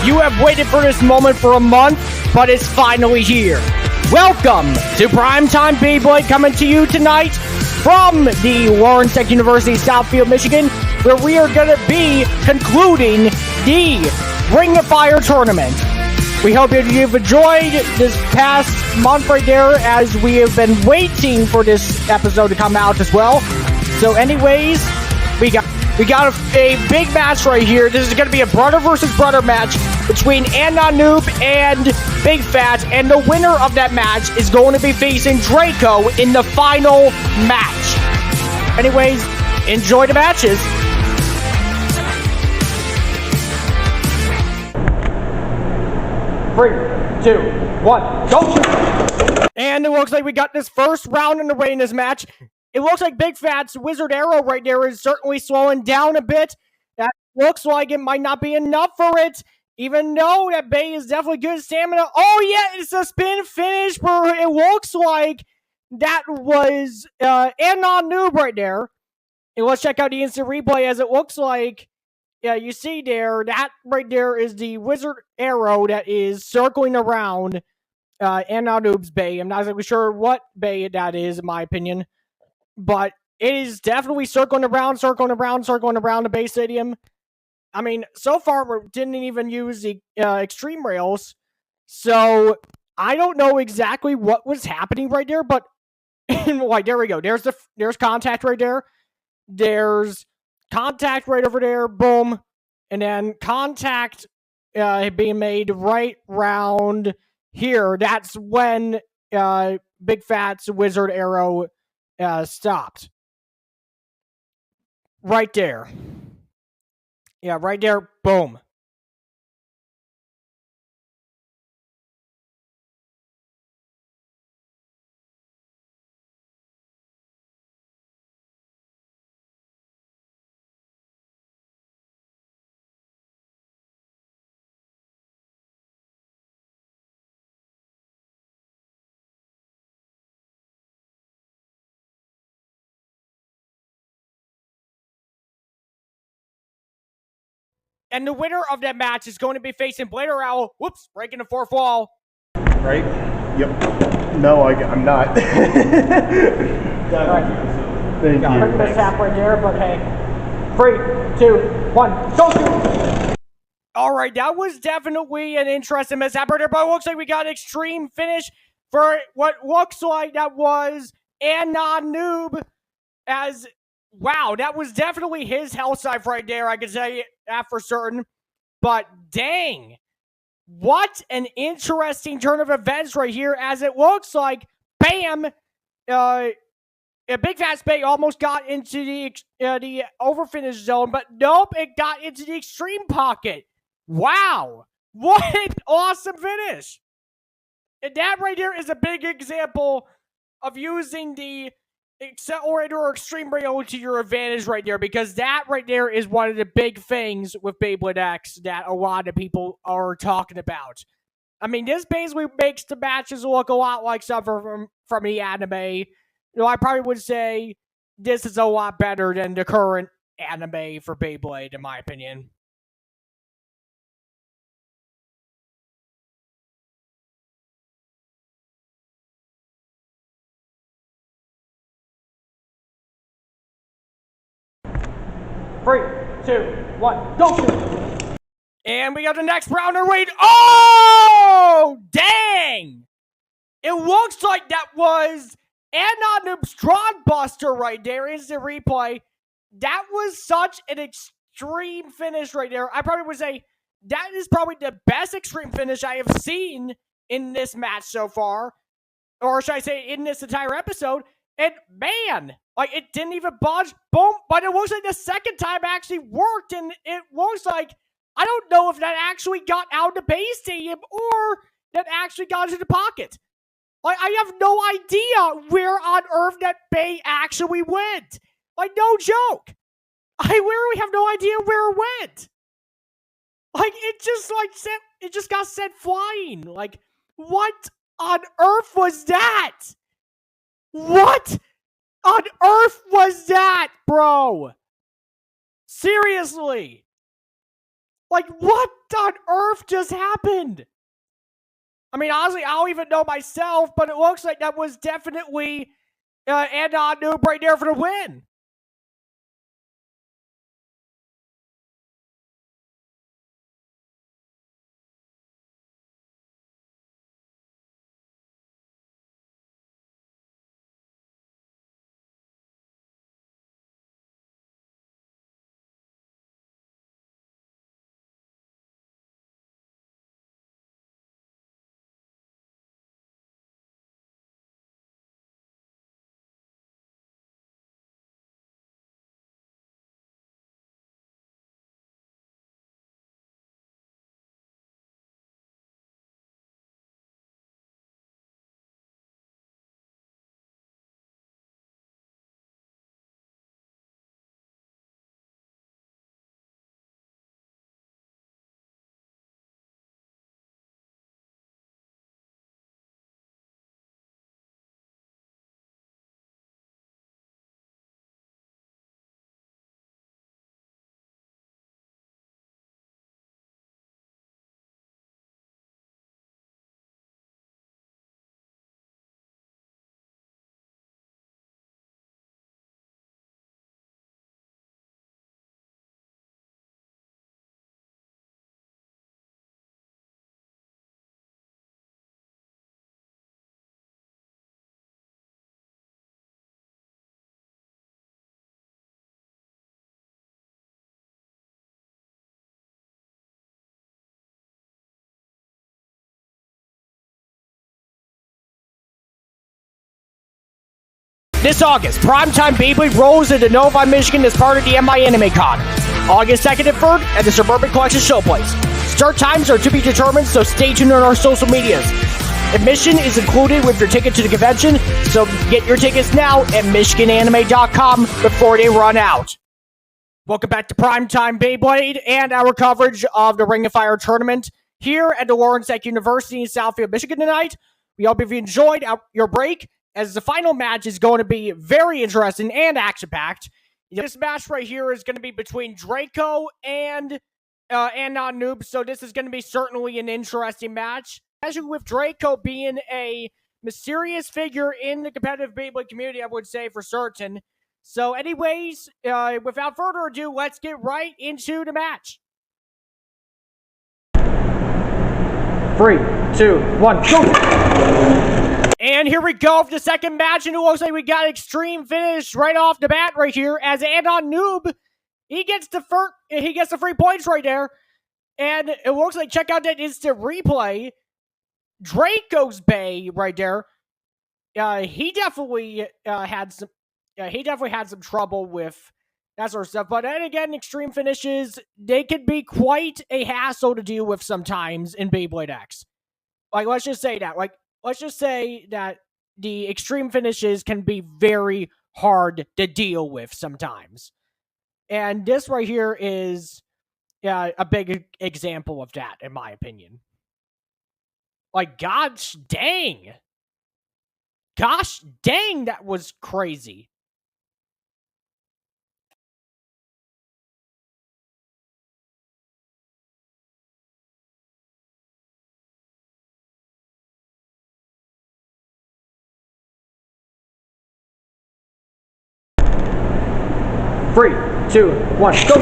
You have waited for this moment for a month, but it's finally here. Welcome to Primetime Beyblade, coming to you tonight from the Lawrence Tech University, Southfield, Michigan, where we are going to be concluding the Ring of Fire tournament. We hope you've enjoyed this past month right there, as we have been waiting for this episode to come out as well. So anyways, we got a big match right here. This is going to be a brother versus brother match between Anonoob and Big Fat, and the winner of that match is going to be facing Draco in the final match. Anyways, enjoy the matches. Three, two, one, go! And it looks like we got this first round in the way in this match. It looks like Big Fat's Wizard Arrow right there is certainly slowing down a bit. That looks like it might not be enough for it, even though that Bay is definitely good at stamina. Oh yeah, it's a spin finish, but it looks like that was Anonoob right there. And let's check out the instant replay, as it looks like, yeah, you see there, that right there is the Wizard Arrow that is circling around Anoob's Bay. I'm not exactly sure what Bay that is, in my opinion. But it is definitely circling around the Bay Stadium. I mean, so far we didn't even use the extreme rails, so I don't know exactly what was happening right there. But like, there we go. There's contact right there. There's contact right over there. Boom, and then contact being made right round here. That's when Big Fat's Wizard Arrow stopped. Right there. Yeah, right there. Boom. And the winner of that match is going to be facing Blader Owl. Whoops, breaking the fourth wall. Right? Yep. No, I'm not. All right. Thank you. Quick mishap right there, but hey. 3, 2, 1, go! All right, that was definitely an interesting mishap right there, but it looks like we got an extreme finish for what looks like that was Anonoob, as wow, that was definitely his health side right there. I can say that for certain. But dang, what an interesting turn of events right here, as it looks like, bam, Big Fat Bay almost got into the overfinish zone, but nope, it got into the extreme pocket. Wow, what an awesome finish. And that right there is a big example of using the accelerator or extreme rail to your advantage right there, because that right there is one of the big things with Beyblade X that a lot of people are talking about. I mean, this basically makes the matches look a lot like stuff from the anime. You know, I probably would say this is a lot better than the current anime for Beyblade, in my opinion. Three, 2, 1, go! And we got the next rounder. Wait, oh, dang! It looks like that was Anonoob's Tron Buster right there. Is the replay. That was such an extreme finish right there. I probably would say that is probably the best extreme finish I have seen in this match so far. Or should I say in this entire episode. And man, like, it didn't even budge. Boom. But it looks like the second time actually worked. And it looks like, I don't know if that actually got out of the base stadium or that actually got into the pocket. Like, I have no idea where on earth that Bay actually went. Like, no joke. I literally have no idea where it went. Like, it just got sent flying. Like, what on earth was that? What on earth was that, bro? Seriously. Like, what on earth just happened? I mean, honestly, I don't even know myself, but it looks like that was definitely Anon Noob right there for the win. This August, Primetime Beyblade rolls into Novi, Michigan as part of the MI Anime Con. August 2nd and 3rd at the Suburban Collection Showplace. Start times are to be determined, so stay tuned on our social medias. Admission is included with your ticket to the convention, so get your tickets now at MichiganAnime.com before they run out. Welcome back to Primetime Beyblade and our coverage of the Ring of Fire tournament here at the Lawrence Tech University in Southfield, Michigan tonight. We hope you enjoyed your break, as the final match is going to be very interesting and action-packed. This match right here is going to be between Draco and Anon Noob, so this is going to be certainly an interesting match. Especially with Draco being a mysterious figure in the competitive Beyblade community, I would say for certain. So anyways, without further ado, let's get right into the match. 3, 2, 1, go! And here we go for the second match, and it looks like we got extreme finish right off the bat right here, as Anon Noob, he gets the 3 points right there, and it looks like, check out that instant replay, Draco's Bay right there, he definitely had some trouble with that sort of stuff, but then again, extreme finishes, they can be quite a hassle to deal with sometimes in Beyblade X. Like, let's just say that the extreme finishes can be very hard to deal with sometimes. And this right here is a big example of that, in my opinion. Like, gosh dang, that was crazy. Three, 2, 1, go!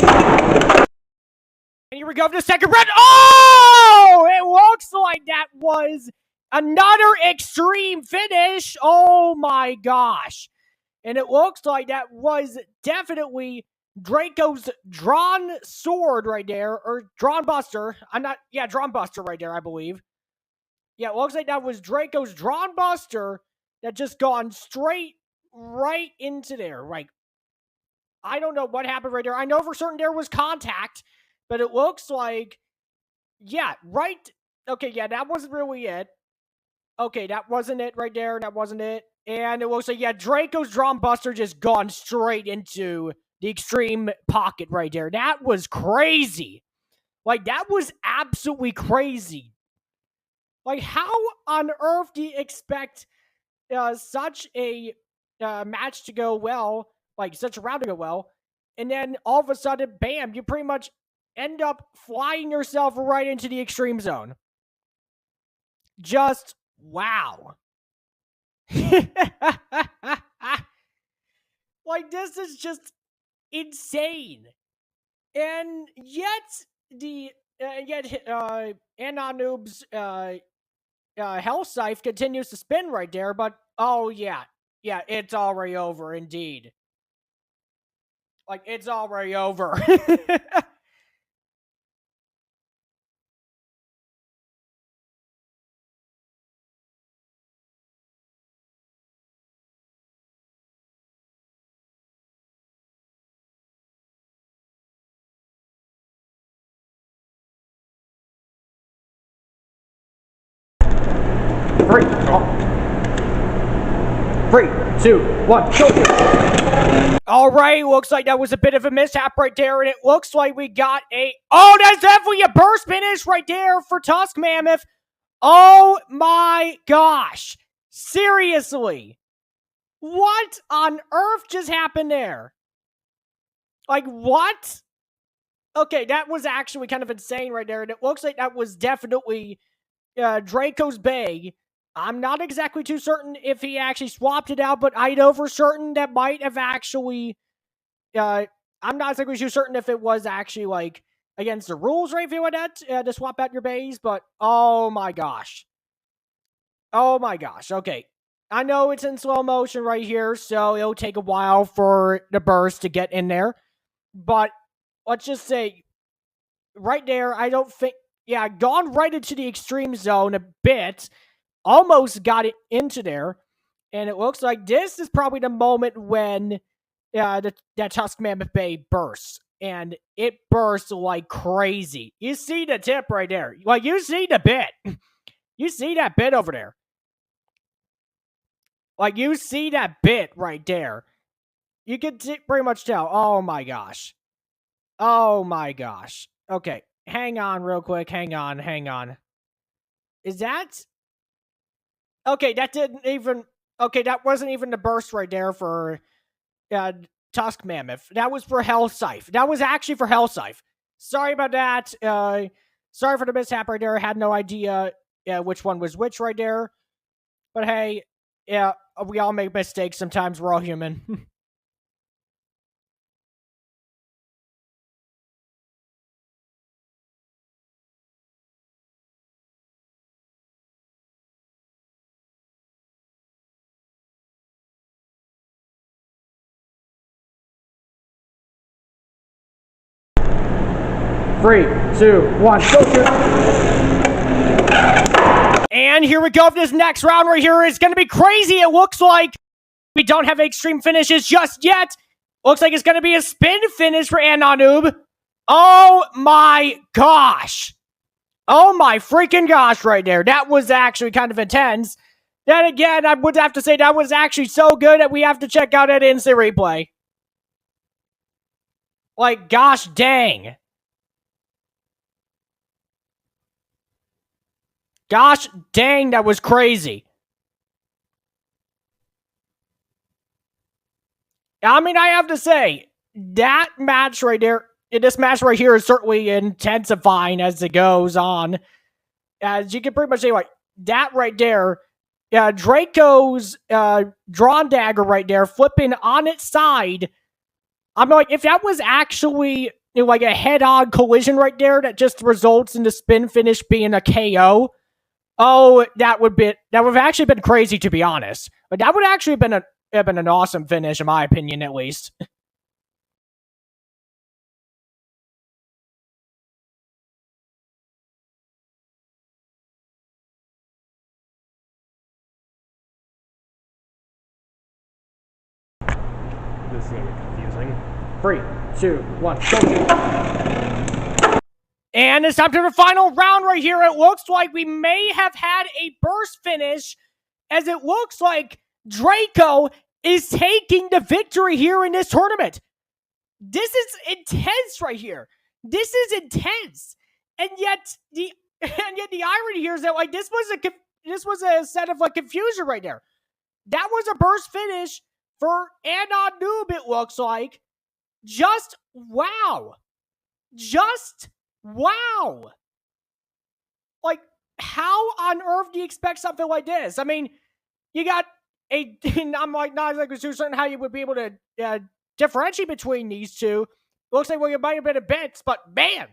And here we go for the second round. Oh! It looks like that was another extreme finish. Oh my gosh. And it looks like that was definitely Draco's drawn sword right there, or drawn buster. Drawn buster right there, I believe. Yeah, it looks like that was Draco's drawn buster that just gone straight right into there. Like, I don't know what happened right there. I know for certain there was contact, but it looks like, that wasn't really it. Okay, that wasn't it right there. That wasn't it. And it looks like, Draco's drawn buster just gone straight into the extreme pocket right there. That was crazy. Like, that was absolutely crazy. Like, how on earth do you expect such a match to go well, like such a round to go well, and then all of a sudden, bam, you pretty much end up flying yourself right into the extreme zone. Just wow. Like, this is just insane. And yet, Anoob's Hell Scythe continues to spin right there, but oh yeah, it's already over indeed. Like, it's already over. 3, 2, 1, go! Alright, looks like that was a bit of a mishap right there, and it looks like we got that's definitely a burst finish right there for Tusk Mammoth. Oh my gosh. Seriously. What on earth just happened there? Like, what? Okay, that was actually kind of insane right there, and it looks like that was definitely Draco's Bay. I'm not exactly too certain if he actually swapped it out, but I know for certain that might have actually... I'm not exactly too certain if it was actually, like, against the rules or anything like that to swap out your bays, but oh my gosh. Oh my gosh, okay. I know it's in slow motion right here, so it'll take a while for the burst to get in there, but let's just say, right there, I don't think... Yeah, gone right into the extreme zone a bit, almost got it into there, and it looks like this is probably the moment when that Tusk Mammoth Bay bursts, and it bursts like crazy. You see the tip right there. Like, you see the bit. You see that bit over there. Like, you see that bit right there. You can pretty much tell. Oh my gosh. Oh my gosh. Okay, hang on real quick. Hang on. Is that... Okay, that didn't even... Okay, that wasn't even the burst right there for Tusk Mammoth. That was for Hell Scythe. That was actually for Hell Scythe. Sorry about that. Sorry for the mishap right there. I had no idea which one was which right there. But hey, yeah, we all make mistakes sometimes. We're all human. Three, two, one, go! And here we go. This next round right here is going to be crazy. It looks like we don't have extreme finishes just yet. Looks like it's going to be a spin finish for Ananoob. Oh my gosh. Oh my freaking gosh right there. That was actually kind of intense. Then again, I would have to say that was actually so good that we have to check out that instant replay. Like, gosh dang. Gosh dang, that was crazy. I mean, I have to say, that match right there, this match right here is certainly intensifying as it goes on. As you can pretty much say, like, that right there, Draco's drawn dagger right there, flipping on its side. I'm like, if that was actually like a head-on collision right there that just results in the spin finish being a KO, oh, that would have actually been crazy, to be honest. But that would actually have been an awesome finish, in my opinion, at least. This is going to be confusing. 3, 2, 1, go! And it's time for the final round right here. It looks like we may have had a burst finish, as it looks like Draco is taking the victory here in this tournament. This is intense right here. This is intense. And yet the irony here is that, like, this was a set of, like, confusion right there. That was a burst finish for Ananoob, it looks like. Just wow. just wow. Like, how on earth do you expect something like this? I mean, you got I'm like not exactly too certain how you would be able to differentiate between these two. Looks like you might have been a bit, but man.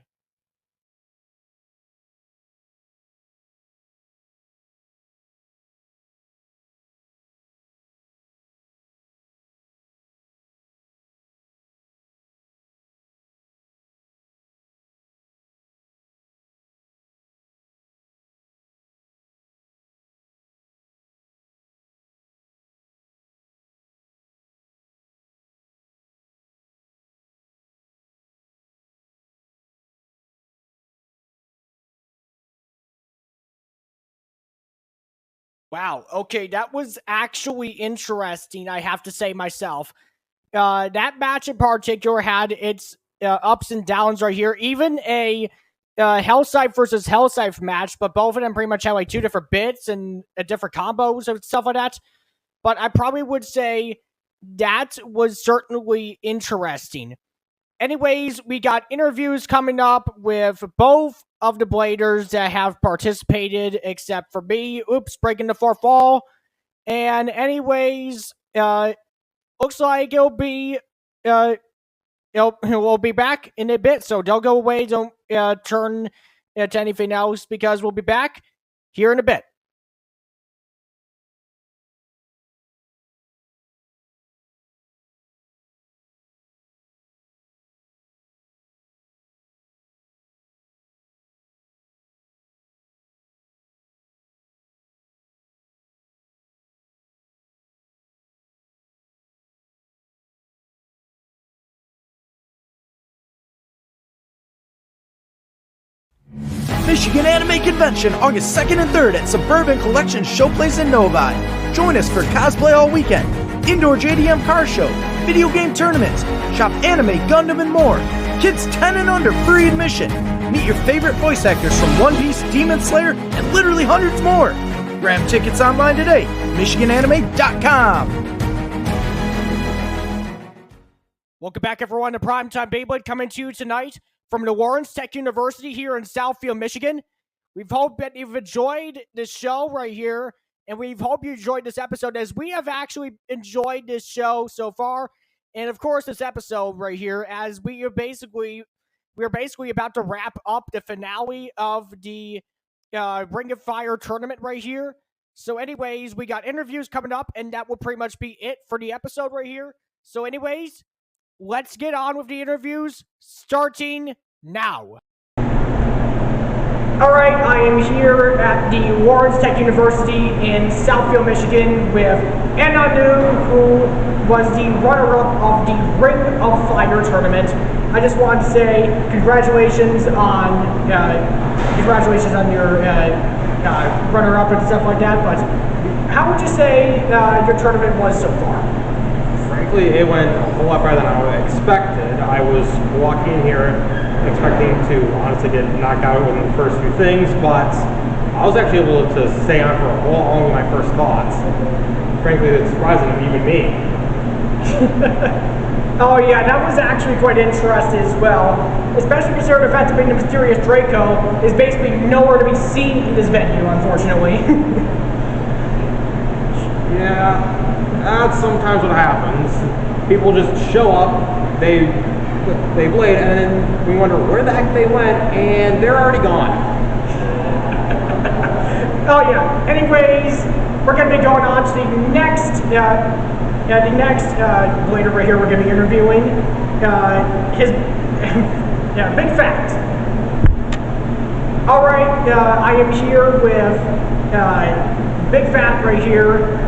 Wow. Okay, that was actually interesting, I have to say myself. That match in particular had its ups and downs right here. Even a Hellscythe versus Hellscythe match, but both of them pretty much had like two different bits and different combos and stuff like that. But I probably would say that was certainly interesting. Anyways, we got interviews coming up with both of the Bladers that have participated, except for me. Oops, breaking the fourth wall. And anyways, looks like it'll be we'll be back in a bit, so don't go away. Don't turn to anything else, because we'll be back here in a bit. Michigan Anime Convention, August 2nd and 3rd at Suburban Collection Showplace in Novi. Join us for cosplay all weekend, indoor JDM car show, video game tournaments, shop anime, Gundam, and more. Kids 10 and under, free admission. Meet your favorite voice actors from One Piece, Demon Slayer, and literally hundreds more. Grab tickets online today, MichiganAnime.com. Welcome back, everyone, to Primetime Beyblade, coming to you tonight from the Lawrence Tech University here in Southfield, Michigan. We've hoped that you've enjoyed this show right here, and we hope you enjoyed this episode, as we have actually enjoyed this show so far, and of course this episode right here, as we're basically about to wrap up the finale of the Ring of Fire tournament right here. So anyways, we got interviews coming up, and that will pretty much be it for the episode right here. So anyways, let's get on with the interviews, starting now. All right, I am here at the Lawrence Tech University in Southfield, Michigan, with Anna Nu, who was the runner-up of the Ring of Fire tournament. I just wanted to say congratulations on your runner-up and stuff like that. But how would you say your tournament was so far? Frankly, it went a whole lot better than I expected. I was walking in here expecting to honestly get knocked out within the first few things, but I was actually able to stay on for a while with my first thoughts. Frankly, it's surprising to even me. Oh yeah, that was actually quite interesting as well, especially considering the fact that being the mysterious Draco is basically nowhere to be seen in this venue, unfortunately. Yeah, that's sometimes what happens. People just show up, they blade, and then we wonder where the heck they went, and they're already gone. Oh yeah. Anyways, we're going to be going on to the next blader right here. We're going to be interviewing his Big Fat. All right, I am here with Big Fat right here.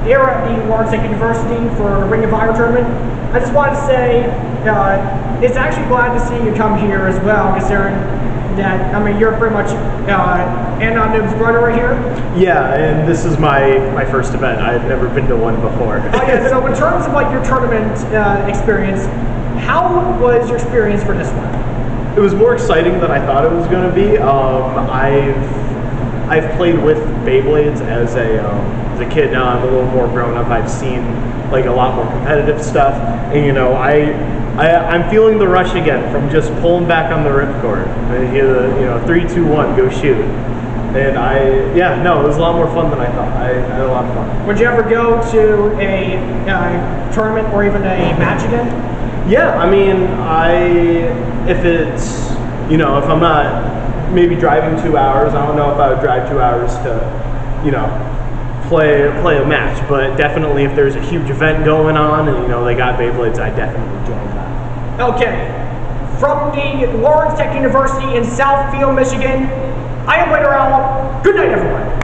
Here at the Lawrence Tech University for the Ring of Fire tournament. I just wanted to say it's actually glad to see you come here as well, considering that, I mean, you're pretty much Anna Nu's brother right here. Yeah, and this is my first event. I've never been to one before. Oh yeah, so in terms of like your tournament experience, how was your experience for this one? It was more exciting than I thought it was going to be. I've played with Beyblades as a kid. Now I'm a little more grown up. I've seen like a lot more competitive stuff, and you know, I I'm feeling the rush again from just pulling back on the ripcord. I hear the 3, 2, 1, go shoot. And it was a lot more fun than I thought. I had a lot of fun. Would you ever go to a tournament or even a match again? Yeah, I mean, if it's, if I'm not maybe driving 2 hours, I don't know if I would drive 2 hours to, play a match. But definitely if there's a huge event going on and, they got Beyblades, I definitely join that. Okay. From the Lawrence Tech University in Southfield, Michigan, I am Waiter Owl. Good night, everyone.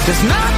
There's nothing